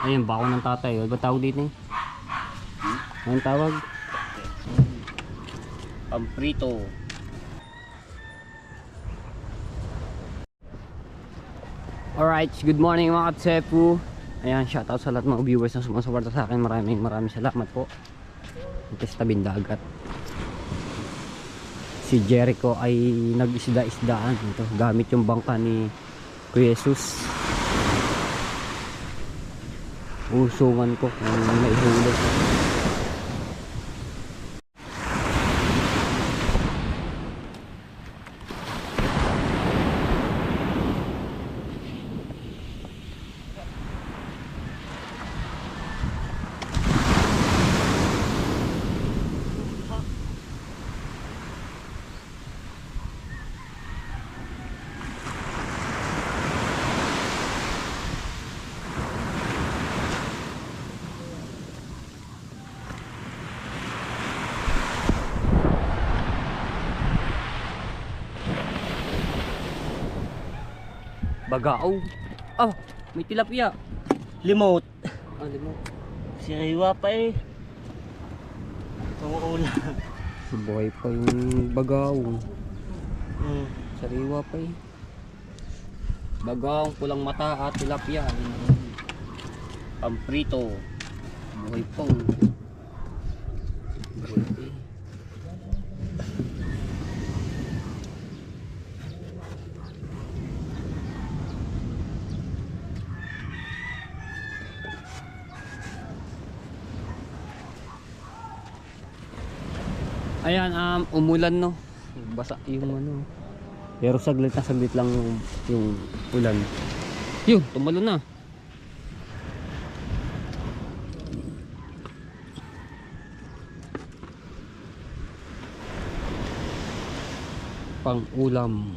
Ayun, bako ng tatay. Ano ba tawag dito eh? Anong tawag? Pamprito. Alright, good morning mga katsepu. Ayan, shoutout sa lahat mga viewers na sumusuporta sa akin. Maraming salamat po. Ito sa tabing dagat. Si Jericho ay nag-isda-isdaan ito gamit yung bangka ni Kuya Jesus. Usungan ko kung naihulog. Bagao. Oh, may tilapia. Limot. Ah, limot. Siriwa pa eh. Tumuulan. Buhay pa yung bagao. Sariwa pa eh. Bagao, pulang mata at tilapia. Pamprito. Buhay pa. Buhay pa eh. Ayan, umulan no. Basa yung ano. Pero saglit lang yung ulan. Yun, tumalo na. Pang ulam.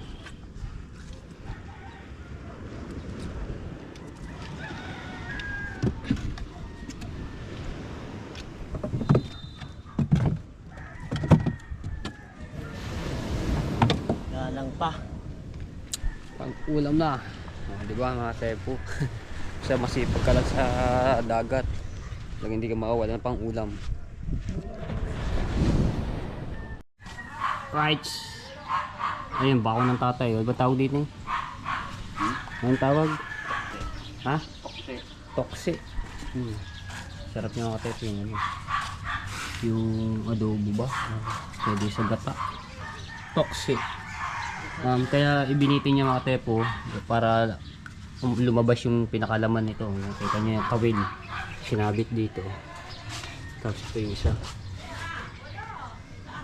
Pa. Pang ulam na. Di ba mga tepo? Kasi masipag ka lang sa dagat. Lang hindi ka makawala ng pang ulam. Right. Ayun, bako ng tatay. Ano ba tawag dito eh? Anong tawag? Ha? Toksi. Toksi. Sarap nyo mga tepo yung ano. Yung adobo ba? Pwede sa gata. Toksi. Kaya ibinitin niya mga tepo para lumabas yung pinakalaman nito. Kita niyo yung kawil sinabit dito. Tapos ito yung isa.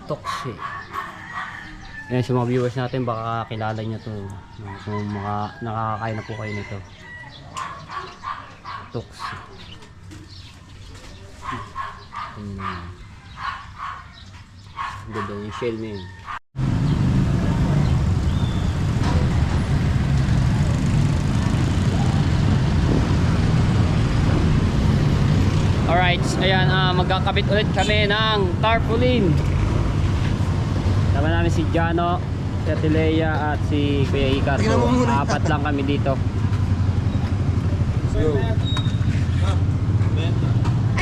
Toksi. Ayan sa mga viewers natin, baka kilala niyo to. Kung nakakakain na po kayo nito. Toksi. Ganda yung shell na yun. Alright, ayan, magkakabit ulit kami ng tarpaulin. Tama namin si Jano, si Atilea at si Kuya Ika. So, apat lang kami dito. Let's go.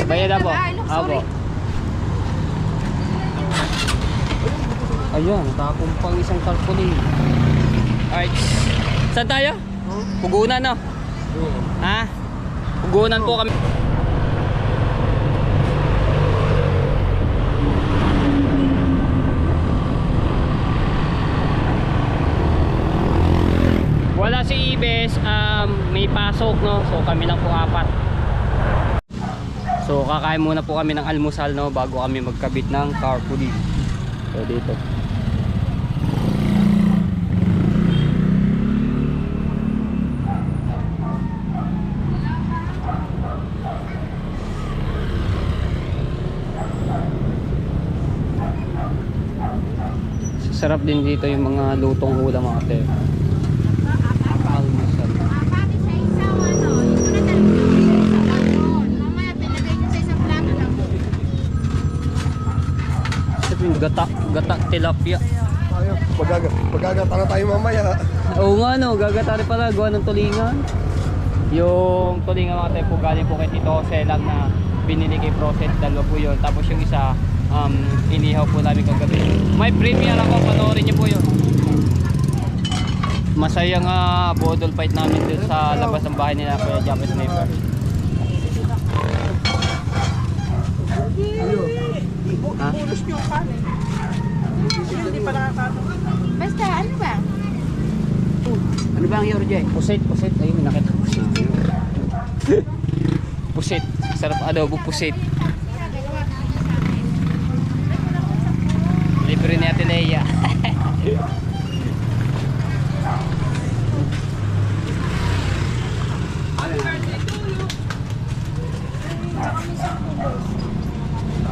Bayad na po. Apo. Ayun, tapong pang isang tarpaulin. Alright, saan tayo? Pugunan no? Ha? Pugunan po kami. Wala si Ibes, may pasok no, so kami lang po apat. So kakain muna po kami ng almusal no, bago kami magkabit ng tarpaulin. So dito. Sarap din dito yung mga lutong ulam mga ate. Gata tilapia. Ayun, magagata na tayo mamaya. Oo nga no, gagata rin pala, gawa ng tulingan. Yung tulingan mga tayo po galing po kay Tito Jose lang na binili kay Process, dalawa po yun. Tapos yung isa, inihaw po namin kagabi. May premiere ako, panoorin niyo po yun. Masayang bodol fight namin dun sa labas ng bahay nila Kuya Japan Sniper. Ha? Basta, ano ba? Ano ba ang Yorje? Pusit. Ayun, may nakita pusit. Pusit. Sarap adobo pusit. Libre ni Ate Leia.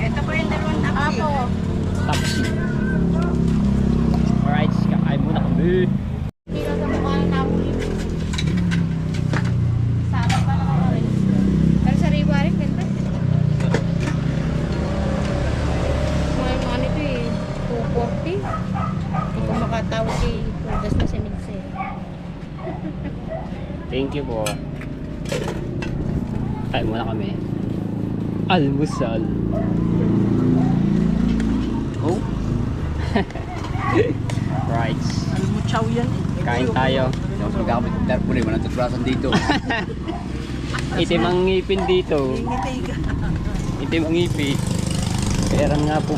Ito po yung dalawang taxi. Apo. Taxi. Alright, kakain muna kami. Dito sa mukha ng nahuli. Sama pa na ako rin. Pero sa riwa rin, ganda. Mga ano ito eh, 240. Hindi ko makatawag kay Pulgas na si Minse. Thank you po. Kain muna kami. Almusal. Oh. Right. Almuchaw yan. Kain tayo. Magkakamit ng tarpo rin, walang tuturasan dito. Itim ang ngipin dito. Itim ang ngipin. Pera nga po.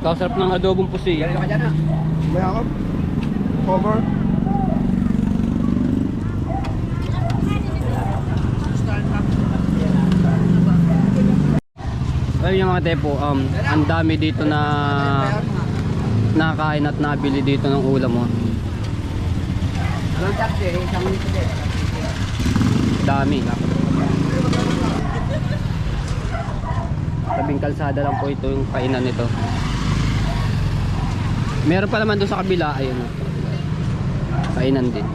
Kasarap ng adobong pusi. Galing ka dyan ah. May ako. Cover. Ayun yung mga tepo, ang dami dito na nakain at nabili dito ng ulam mo. Anong taxi? Isang minuto din. Dami. Tabing kalsada lang po ito yung kainan nito. Meron pa naman doon sa kabila, ayun. Kainan din.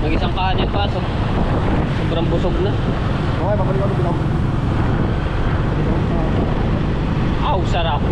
Nag-isang kanin pa, sobrang busog na. Okay, babalik ako bilang. Aw, sarap.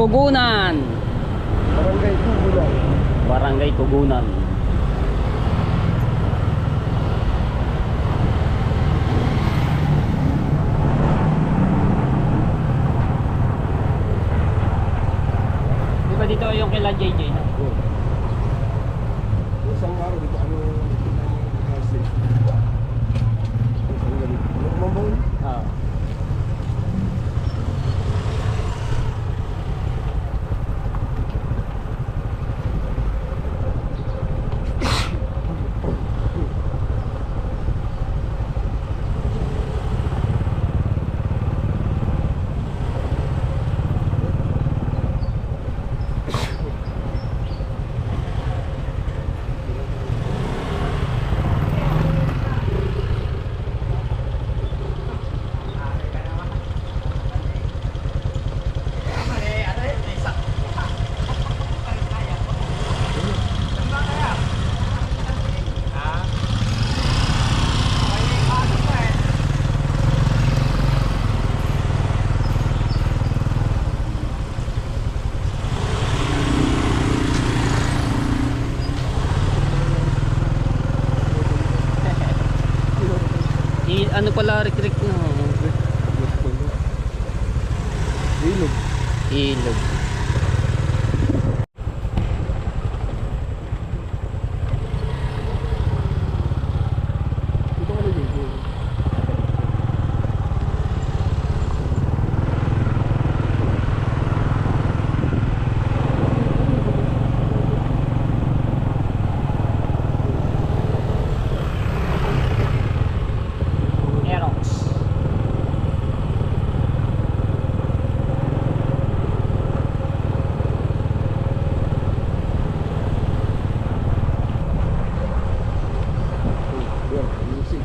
Tugunan. Barangay Tugunan. Barangay Tugunan. Di ba dito yung kila JJ na? Isang araw dito ano kasi. Isang galit. Ano kumambawin? Ah. Ano pala rik-rik no? Ilog. Ilog. Dito ka na dito. Aerox. Yan, music.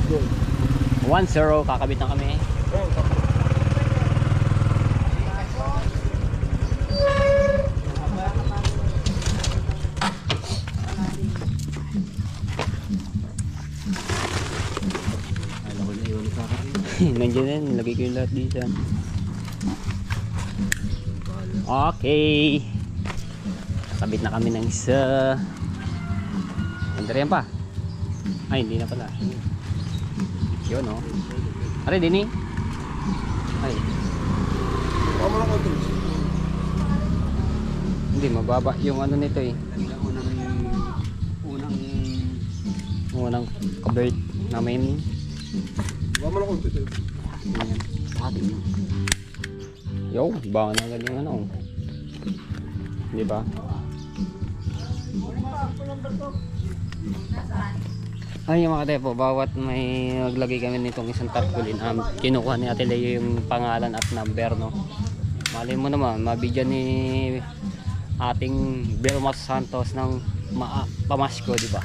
Yan. 1-0 kakabit na kami. Nandiyan na yun, lagay ko yung lahat dito. Okay. Sabit na kami ng isa. Andriyan pa. Ay, hindi na pala. Yun, oh. Are, dini? Ay, Baka mo lang konti. hindi, mababa yung ano nito eh. Unang kabert namin. Baka mo lang konti. Yo, baka na agad yung ano. Di ba? Ay, yung mga tepo, bawat may naglagay kami nitong isang tarpaulin, kinukuha ni Ate Leo yung pangalan at number, no? Malay mo naman, mabigyan ni ating Belmas Santos ng pamasko, di ba?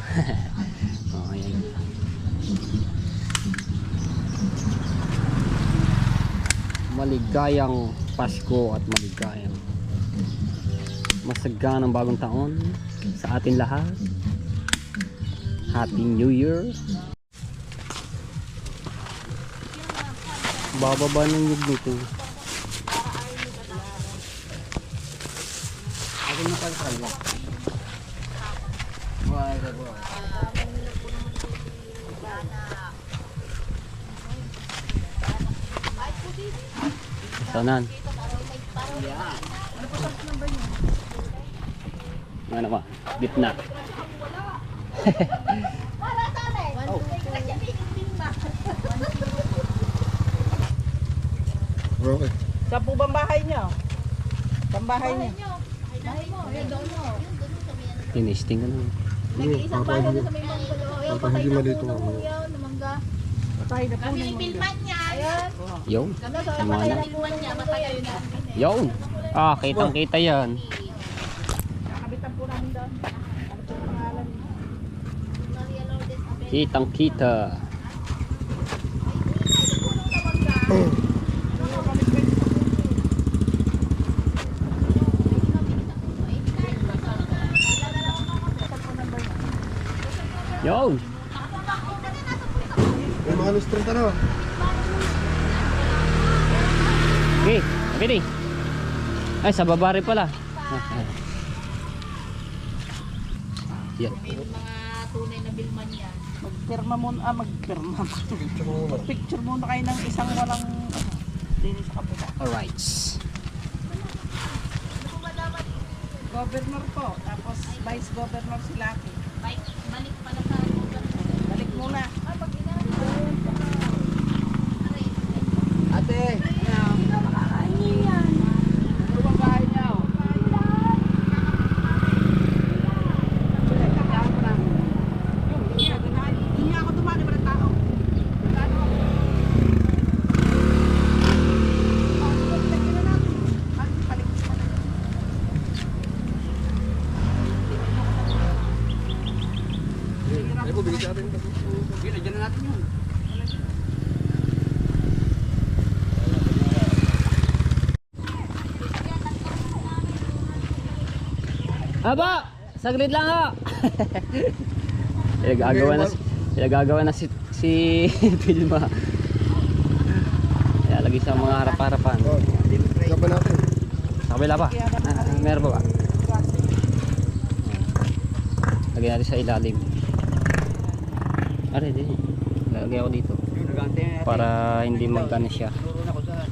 Oh, ayan. Maligayang Pasko at maligayang masaganang bagong taon sa atin lahat. Happy New Year. Bababa ng yug nito. Akin na pala kalwa. Sanan? Ano ba? Gitna. Okay. Saan po bang bahay niyo? Saan bahay niyo? Tinisting ka na. Hindi, baka hindi malito nga. Patay na po ng Yo. Tama na. Yo. Ah, kitang kita yan. Kabitan po namin doon. Ano po yung pangalan? Kitang kita. Yo! May mga lustrita na. Okay, okay di. Ay, sa baba rin pala. Yan. Mga tunay na bilman yan. Magpirma muna, Magpicture muna kayo ng isang walang dinis sa kabila. Alright. Governor po, tapos vice governor si Lucky. Balik pala sa Balik muna. Ate, ano bang bahay niyo? Hindi nga ako tumani ba ng tao? Ay po, bigay sa atin. Sige, lagyan na natin yun. Aba! Saglit lang ha! Pinagagawa na si Pilma. Kaya lagi sa mga harap-harapan. Oh, gaba natin. Sa kabila pa? Meron pa ba? Lagyan natin sa ilalim. Are, din. Lagyan ako dito. Para hindi magkano siya. Turo na ko sa...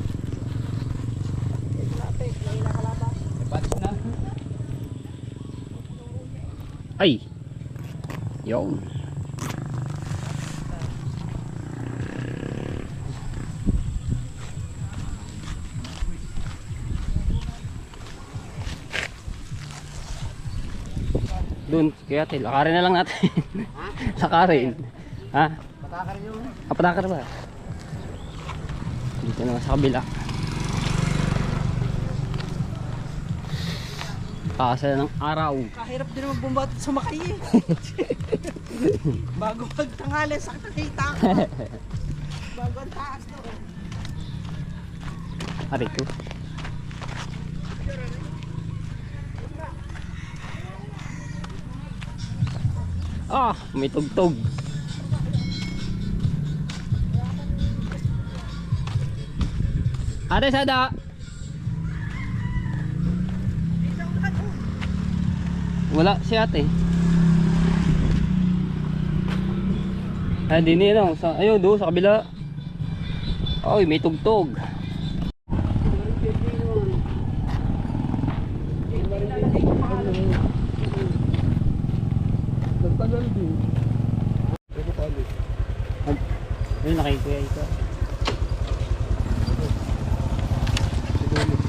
Ay! Yun. Doon, kaya ate, lakarin na lang natin. Lakarin. Ha? Patakar nyo. Kapatakar ba? Dito naman sa kabila. Pakasal ng araw. Kahirap din naman bumbat sumakay eh. Bago magtanghali, sakit ang kita ko. Bago ang taas to. Ari ko. Ah, may tugtog. Ate, sada. Wala si ate. Ay, din yun. Ayun, doon sa kabila. Ay, may tugtog. Nagtagal din. Ay po tali. Ayun, nakikuya ito. Siguro.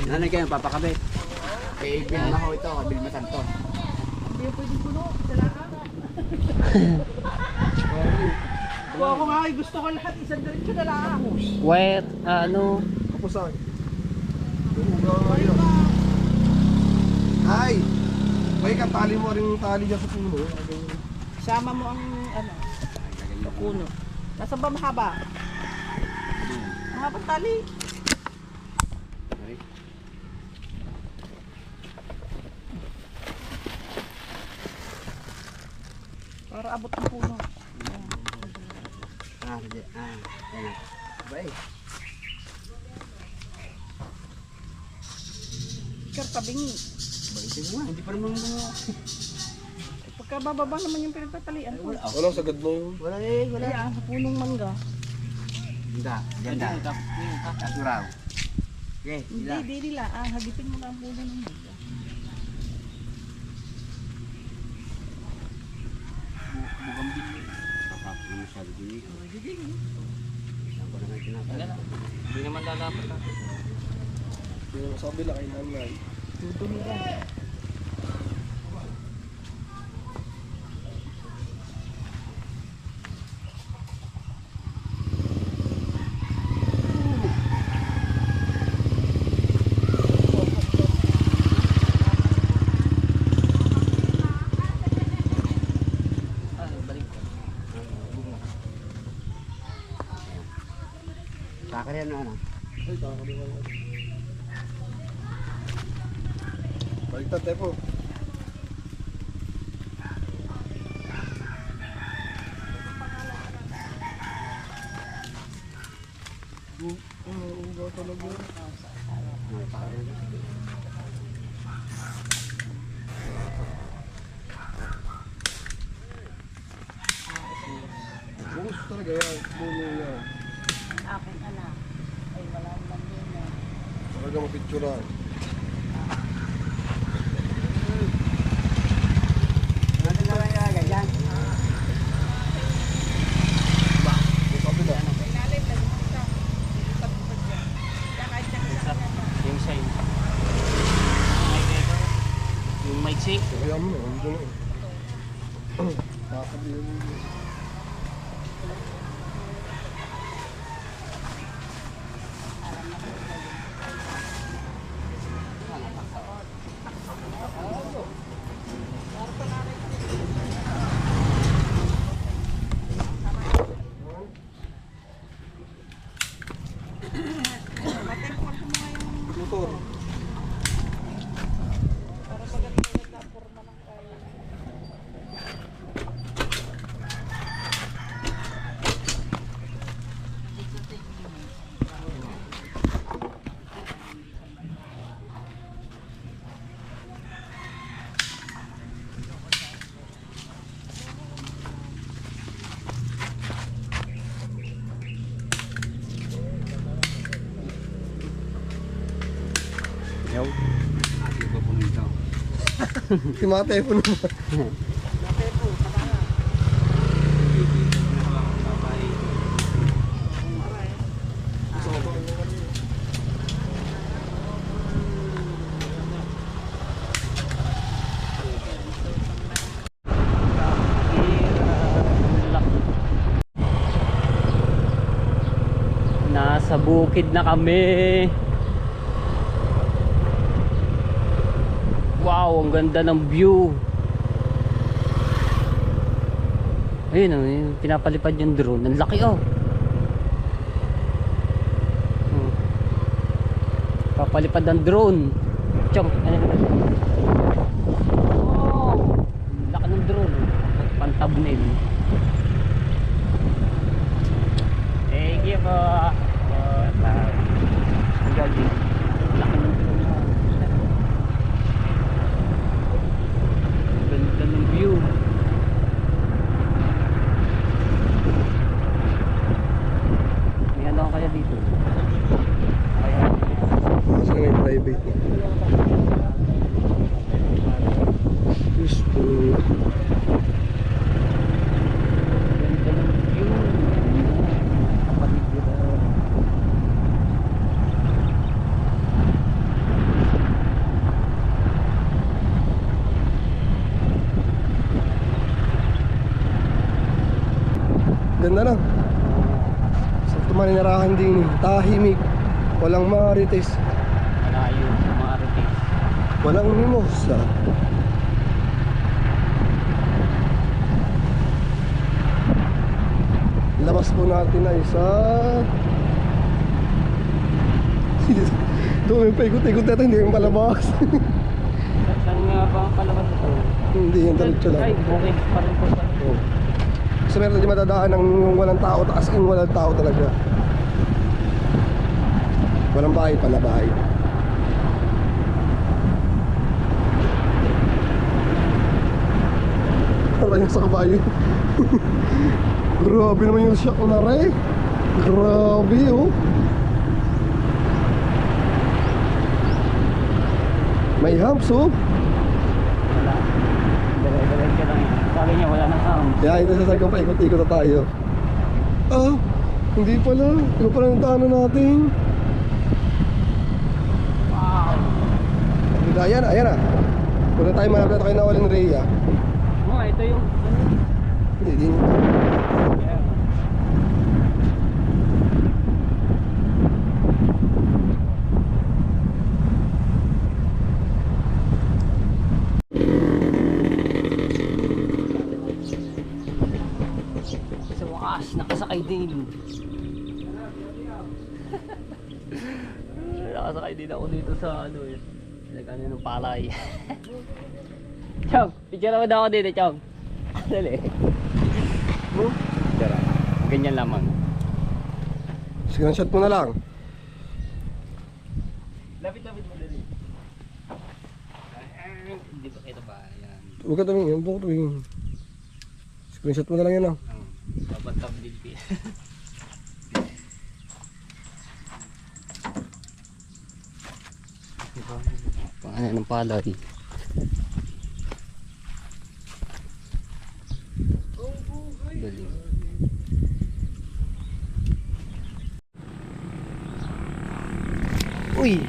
Nanay kayo, papakabit. Kay Bilma ho ito, Bilma Santo. Hindi ko pwedeng puno. Kailangan. Kung ako nga ay gusto ko lahat, isang diretso na lang. Wet, ano? Kapusan. Ay! May katali mo rin yung tali dyan sa puno. Sama mo ang ano, sa puno. Nasaan ba mahaba? Mahaba tali. Para abot ang puno. Sige. Ayan. Bay. Kartabingi. Baitin mo nga, hindi pa naman mo. Pagka bababa naman yung pinagtatalian ko. Walang sagad mo yun. Wala eh, wala. Kaya sa punong mangga. Ganda. Kasuraw. Okay, Hindi nila. Hagipin mo na ang puno ng mangga. Mukhang bili. Kapapos mo siya. Giging. Saan ko naman tinatala. Hindi naman lalapat natin. Yung sa kabila kay nanay. Dudumi yan. Takar yan ano. Ay, takakaliwan. Baliktad tayo po. Bukas talaga yan. Bulo yan. Akin anak. Ay, wala naman din eh. Talaga mapicturan. Yung sign. Yung mic sync. Kaya mo, andun na. Kakabihan mo. Motor. Yaw. Ito po nito. Si mga telepono naman. Nasa bukid na kami. Wow, ang ganda ng view. Ayun, yung pinapalipad yung drone. Ang laki oh. Papalipad ng drone. Chong. Wow. Laki ng drone. Pantabnil. Thank you po. Laki ng drone. Ganda ng view. May ano kaya dito? Kaya Mas na may private. Useful. ganda ng view. Kapatid dito. Ganda lang. Sa maninirahan din eh. Tahimik. Walang marites. Malayo sa mga aritis. Walang mimosa. Labas po natin ay sa... Doon yung paikot-ikot natin, hindi yung palabas. Saan nga ba ang palabas ito? Hindi yung diretso Ay, lang. bukid pa rin po sa Oh. Kasi meron din madadaan ng walang tao, taas in walang tao talaga. Walang bahay pala, bahay. Parang sa kabayo. Grabe naman yung shock na re. Grabe oh. May humps oh. wala. Dala-dala ka lang. Sabi niya wala nang sound. Kaya ito sa sagang paikot-ikot na tayo. Ah, hindi pala. Ito pala yung daanan natin. Wow. Ayan na, ayan na. Kung na tayo malapit na kayo na walang Rhea. Oh, ito yung Hindi, din. yeah. Sa wakas, nakasakay din. Nakasakay din ako dito sa ano eh. Nag-ano ng palay. Chong, picture mo daw ako dito, Chong. Dali. Tara. Ganyan lamang. Screenshot mo na lang. Lapit-lapit mo dali. Hindi ba ito ba? Yan. Huwag ka tumingin, huwag ka tumingin. Screenshot mo na lang yan ah. Babantab din pi. Paano ng palay? Galing. Uy!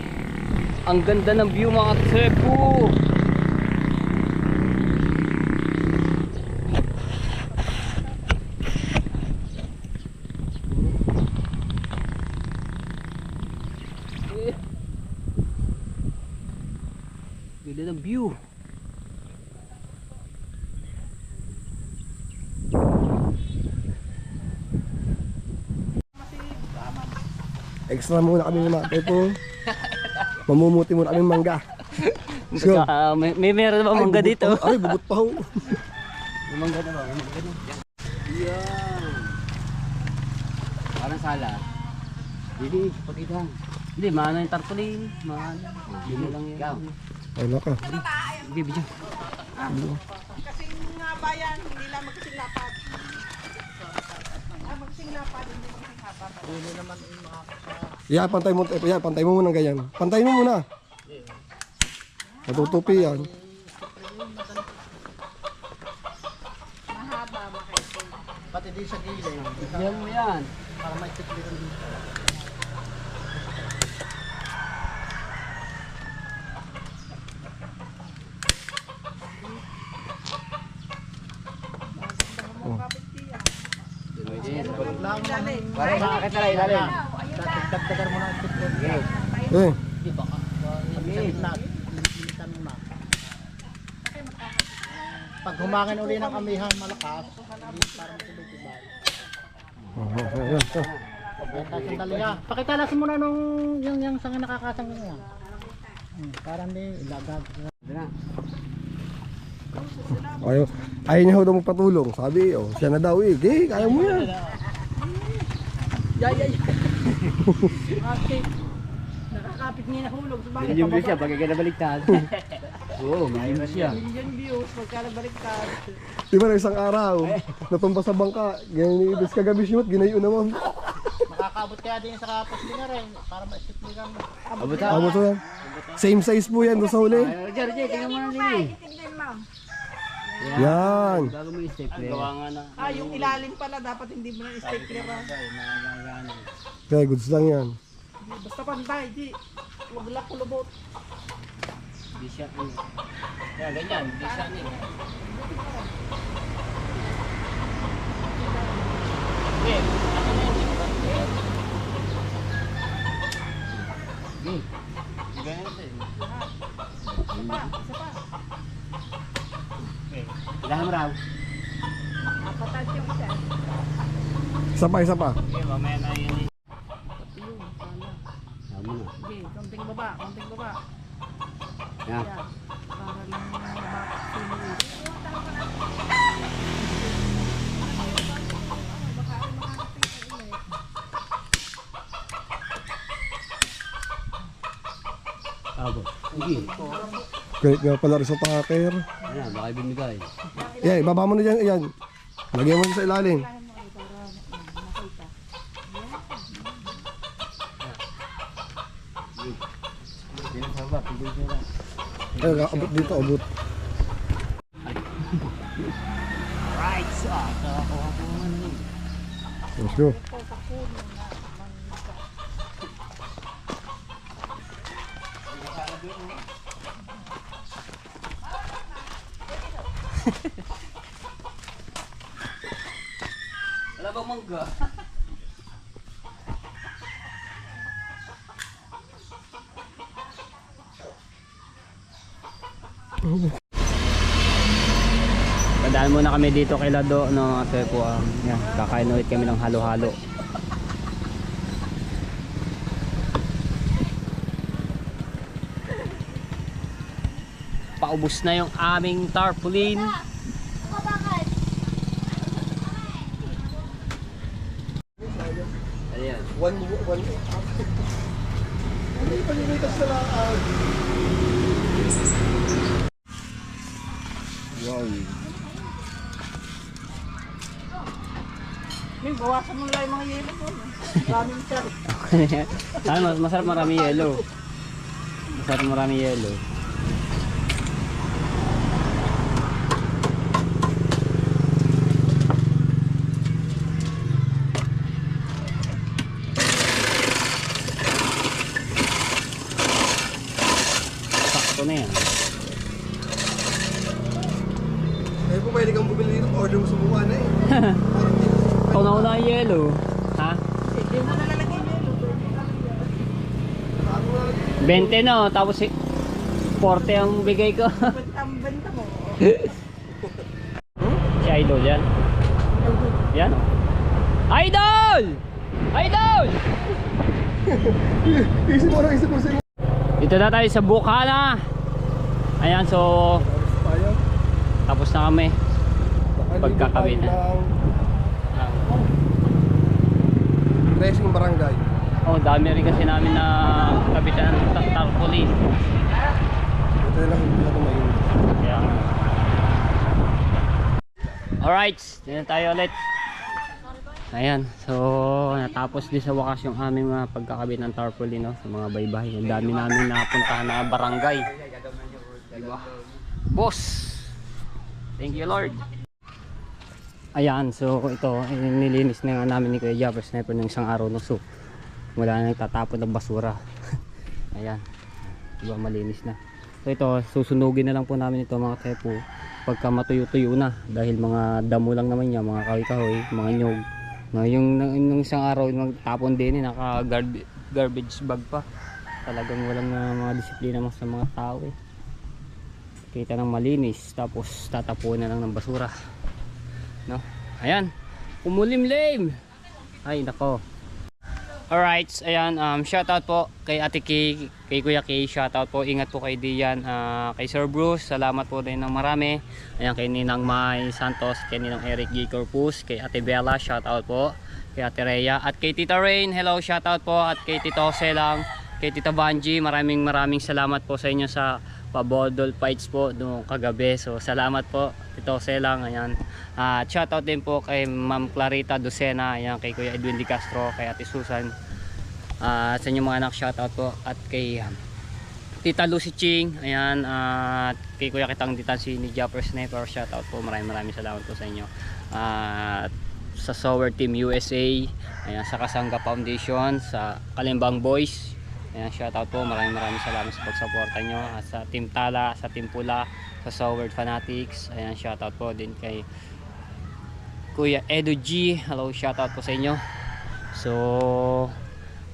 Ang ganda ng view mga tsepo! Ganda ng view. Extra muna kami mga tepo. Mamumuti muna kami mangga. Let's go. May meron ba mangga bubot dito? pa ho. Ay, bubot pa ho. May mangga na ba? May mangga na. Yan. Parang sala. Hindi, pag-idang. Hindi, maano yung tarpaulin. Maano. Hindi lang yan. Ikaw. Ay, naka. Hindi, bidyo. Kasing nga bayan, hindi lang magkasing lapad. Magkasing lapad, hindi magkasing lapad. Hindi naman yung mga... Yeah, pantay mo. Yeah, pantay mo muna ganyan. Pantay mo muna. Matutupi yan. Mahaba, makaipon. Pati di sa gilid. Yan mo yan. Para may tikliran dito. Parang makakit na lang ilalim. Dagdagan mo na ang tikliran. Eh, Pag humangin uli ng amihan malakas, hindi parang tubig-tubay. Sandali ha. Pakitalasin mo na nung yung sangin nakakasang niya. Parang di ilagag. ayaw niya ho daw magpatulong. Sabi, oh, siya na daw eh. Okay, kaya mo yan. Kasi nakakapit niya na hulog. Sabagay Yung view siya, pag ikanabaligtad. Oo, may view siya. Million views, magkalabaliktad. Di ba na isang araw, natumba sa bangka. Ganyan ibig kagabi shoot, ginayo naman. Makakabot kaya din sa kapos din na rin. Para ma-stickligan mo. Abot Amo to yan. Same size po yan doon sa huli. Jerry, tingnan mo na din. Yan. Bago mo i-step gawa nga na. Yung ilalim pala, dapat hindi mo na stickler. Kaya goods lang yan. Basta pantay, di. Huwag lang kulubot. Di siya. Kaya ganyan, di siya ni. Okay, ako na yun. Okay. Ganyan din. Ilahan mo raw. Patas yung isa. Isa pa. Okay, mamaya na yun. Yun, pala. Tama na. Sige, konting baba, konting baba. Yan. Yan. Para lang mabakit sinuwi. Abo. Sige. Great nga pala rin sa packer. Ayan, baka ibinigay. Yan, ibaba mo na dyan. Yan. Lagyan mo sa ilalim. Ay, abot dito, abot. Right, so nakakuha ko naman yun. Let's go. Wala bang mangga? Padaan muna kami dito kay Lado, no, kasi po, yan, kakain ulit kami ng halo-halo. paubos na yung aming tarpaulin. Ano yan? One. May palimitas na lang. Wow. May bawasan mo lang yung mga yelo ko. Maraming sir. Ano, masarap marami yellow. Masarap marami yellow. Sakto na yan. Eh po pwede kang bumili dito. Order mo sa mukha na eh. Ikaw na una yung yellow. Ha? Hindi mo nalalagay yung yelo. 20 no, tapos 40 ang bigay ko. Ba't ang benta mo? Si Idol yan. Yan o. Idol! Idol! Isip mo sa'yo. Dito na tayo sa Bukana. Ayan, so Tayo. tapos na kami. Pagkakawin na. Racing barangay. Oh, dami rin kasi namin na kabitan ng tarpaulin. Ito na lang hindi na tumayin. Kaya alright, dito tayo ulit. Ayan, so natapos din sa wakas yung aming mga pagkakabit ng tarpaulin, no? Sa mga baybayin. Ang dami namin napuntahan na barangay. Diba? Boss! Thank you Lord! Ayan, so ito, nilinis na nga namin ni Kuya Japper Sniper ng isang araw, no? So wala na nagtatapon ng basura. Ayan, diba malinis na. So ito, susunugin na lang po namin ito mga tepo pagka matuyo-tuyo na, dahil mga damo lang naman niya, mga kahoy-kahoy, mga nyog. Yung isang araw magtapon din, naka garbage bag pa. Talagang walang mga disiplina mo sa mga tao eh. Kita ng malinis, tapos tatapunan lang ng basura, no? Ayan, kumulimlim. Ay nako. Alright, ayan, shoutout po kay Ate Kay, kay Kuya Kay, shoutout po, ingat po kay Dian, kay Sir Bruce, salamat po din ng marami. Ayan, kay Ninang May Santos, kay Ninang Eric G. Corpus, kay Ate Bella, shoutout po, kay Ate Rhea, at kay Tita Rain, hello, shoutout po, at kay Tito Selang, kay Tita Banji, maraming salamat po sa inyo sa pabodol fights po noong kagabi. So salamat po Tito Selang, ayan. At shoutout din po kay Ma'am Clarita Docena, ayan, kay Kuya Edwin Di Castro, kay Ate Susan, sa inyong mga anak, shoutout po, at kay Tita Lucy Ching, ayan, at kay Kuya Kitang Ditan si ni Japper Sniper, shoutout po, maraming salamat po sa inyo. At sa Sower Team USA, ayan, sa Kasangga Foundation, sa Kalimbang Boys, ayan, shoutout po, maraming salamat sa pagsuporta nyo. At sa Team Tala, sa Team Pula, sa Sower Fanatics, ayan, shoutout po din kay Kuya Edu G, hello, shoutout po sa inyo. So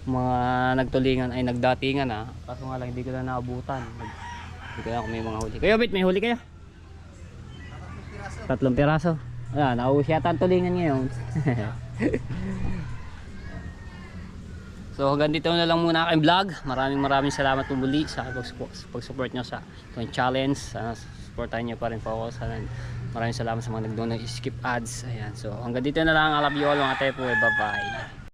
mga nagtulingan ay nagdatingan, kaso nga lang hindi ko na naabutan, hindi ko na kung may mga huli. Kuya Bit, may huli kayo? 3 piraso. Ayan, nauwi siya ang tulingan ngayon. So hanggang dito na lang muna aking vlog. Maraming salamat po muli sa pag-support nyo sa itong challenge. Supportahan nyo pa rin po ako. Maraming salamat sa mga nag-donate skip ads. Ayan, so hanggang dito na lang. I love you all mga tepo. Bye bye.